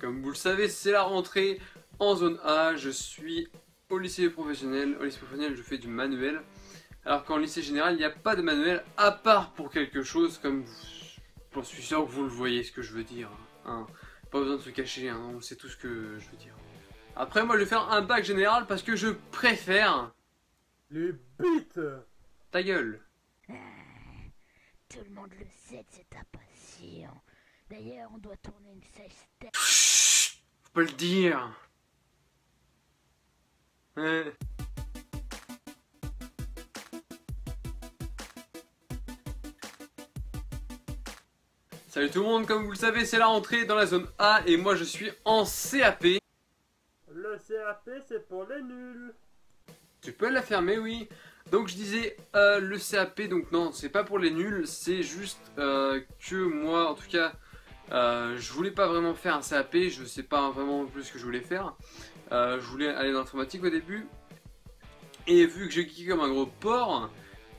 Comme vous le savez, c'est la rentrée en zone A. Je suis au lycée professionnel. Au lycée professionnel, je fais du manuel. Alors qu'en lycée général, il n'y a pas de manuel, à part pour quelque chose comme... Je suis sûr que vous le voyez ce que je veux dire. Hein. Pas besoin de se cacher, hein. On sait tout ce que je veux dire. Après, moi, je vais faire un bac général parce que je préfère... Les bites. Ta gueule. Tout le monde le sait que c'est ta passion. D'ailleurs, on doit tourner une sextape. Chut, faut pas le dire. Ouais. Salut tout le monde, comme vous le savez, c'est la rentrée dans la zone A et moi je suis en CAP. Le CAP, c'est pour les nuls. Tu peux la fermer, oui. Donc je disais le CAP, donc non, c'est pas pour les nuls, c'est juste que moi, en tout cas, je voulais pas vraiment faire un CAP, je sais pas vraiment plus ce que je voulais faire. Je voulais aller dans l'informatique au début. Et vu que j'ai geeké comme un gros porc,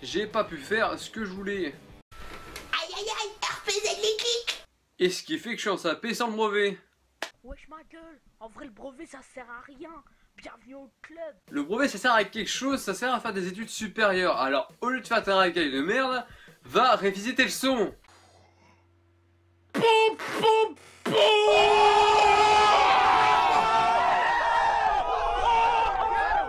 j'ai pas pu faire ce que je voulais. Aïe aïe aïe, RPZ les clics. Et ce qui fait que je suis en CAP sans le brevet. Wesh ma gueule, en vrai le brevet ça sert à rien. Bienvenue au club. Le brevet ça sert à quelque chose, ça sert à faire des études supérieures. Alors au lieu de faire ta racaille de merde, va réviser tes leçons.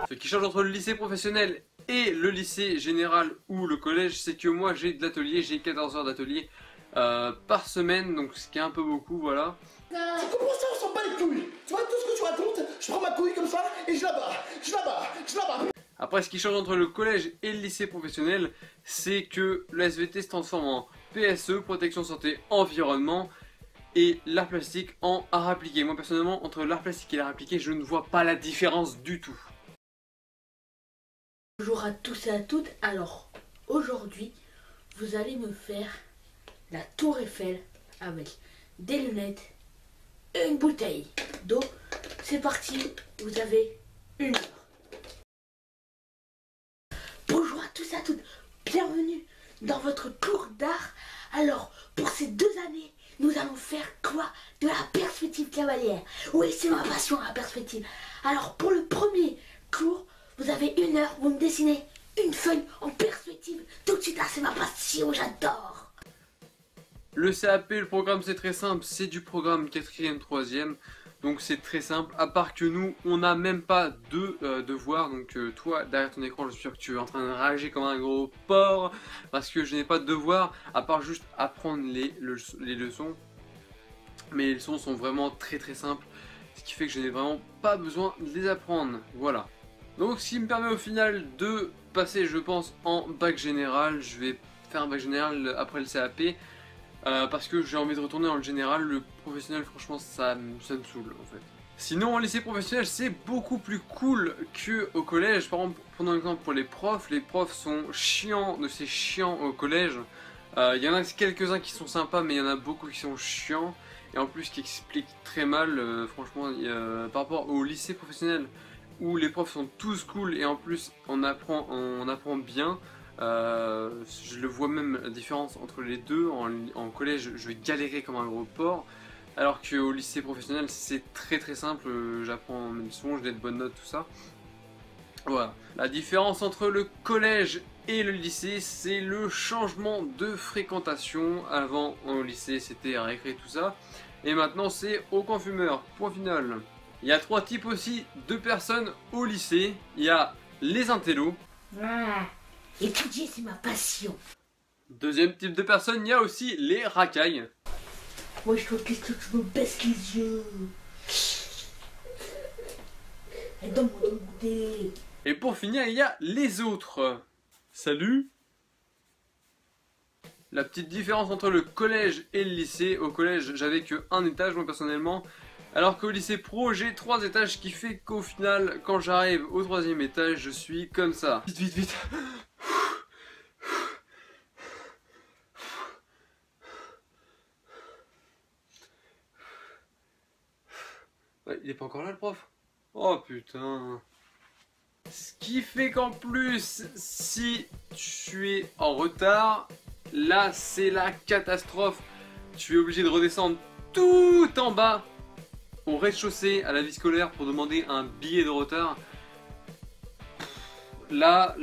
Ce qui change entre le lycée professionnel et le lycée général ou le collège, c'est que moi j'ai de l'atelier, j'ai 14 heures d'atelier par semaine, donc ce qui est un peu beaucoup, voilà. Tu comprends ça, on s'en bat les couilles. Tu vois tout ce que tu racontes, je prends ma couille comme ça et je la bats, je la bats, je la bats. Après, ce qui change entre le collège et le lycée professionnel, c'est que le SVT se transforme en PSE, protection santé environnement, et l'art plastique en art appliqué. Moi personnellement, entre l'art plastique et l'art appliqué, je ne vois pas la différence du tout. Bonjour à tous et à toutes. Alors, aujourd'hui, vous allez me faire la tour Eiffel avec des lunettes et une bouteille d'eau. C'est parti, vous avez 1 heure. Bonjour à tous et à toutes, bienvenue dans votre cours d'art. Alors, pour ces 2 années, nous allons faire quoi? De la perspective cavalière. Oui, c'est ma passion, la perspective. Alors, pour le premier cours, vous avez 1 heure, vous me dessinez une feuille en perspective. Tout de suite, là, c'est ma passion, j'adore. Le CAP, le programme c'est très simple, c'est du programme 4e, 3e. Donc c'est très simple, à part que nous, on n'a même pas de devoirs. Donc toi, derrière ton écran, je suis sûr que tu es en train de rager comme un gros porc. Parce que je n'ai pas de devoirs, à part juste apprendre les leçons. Mais les leçons sont vraiment très très simples. Ce qui fait que je n'ai vraiment pas besoin de les apprendre. Voilà. Donc ce qui me permet au final de passer, je pense, en bac général. Je vais faire un bac général après le CAP. Parce que j'ai envie de retourner dans le général, le professionnel franchement ça me saoule en fait. Sinon en lycée professionnel c'est beaucoup plus cool qu'au collège. Par exemple, prenons un exemple pour les profs sont chiants de ces chiants au collège. Il y en a quelques-uns qui sont sympas mais il y en a beaucoup qui sont chiants. Et en plus qui expliquent très mal, franchement, par rapport au lycée professionnel où les profs sont tous cool et en plus on apprend bien. Je le vois même la différence entre les deux. En collège je vais galérer comme un gros porc, alors qu'au lycée professionnel c'est très très simple, j'apprends mes leçons, j'ai des bonnes notes, tout ça. Voilà. La différence entre le collège et le lycée, c'est le changement de fréquentation. Avant au lycée c'était à récré tout ça, et maintenant c'est au camp fumeur, point final. Il y a 3 types aussi de personnes au lycée. Il y a les intellos. Étudier, c'est ma passion. Deuxième type de personnes, il y a aussi les racailles. Moi, je trouve qu'est-ce que tu me baisses les yeux. Et donne-moi de goûter. Et pour finir, il y a les autres. Salut. La petite différence entre le collège et le lycée. Au collège, j'avais que 1 étage, moi personnellement. Alors qu'au lycée pro, j'ai 3 étages, qui fait qu'au final, quand j'arrive au 3e étage, je suis comme ça. Vite, vite, vite. Ouais, il est pas encore là le prof? Oh putain. Ce qui fait qu'en plus, si tu es en retard, là c'est la catastrophe. Tu es obligé de redescendre tout en bas au rez-de-chaussée à la vie scolaire pour demander un billet de retard. Là,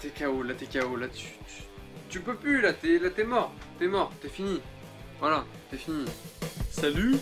t'es KO, là, tu peux plus, là, t'es mort, t'es fini. Voilà, t'es fini. Salut!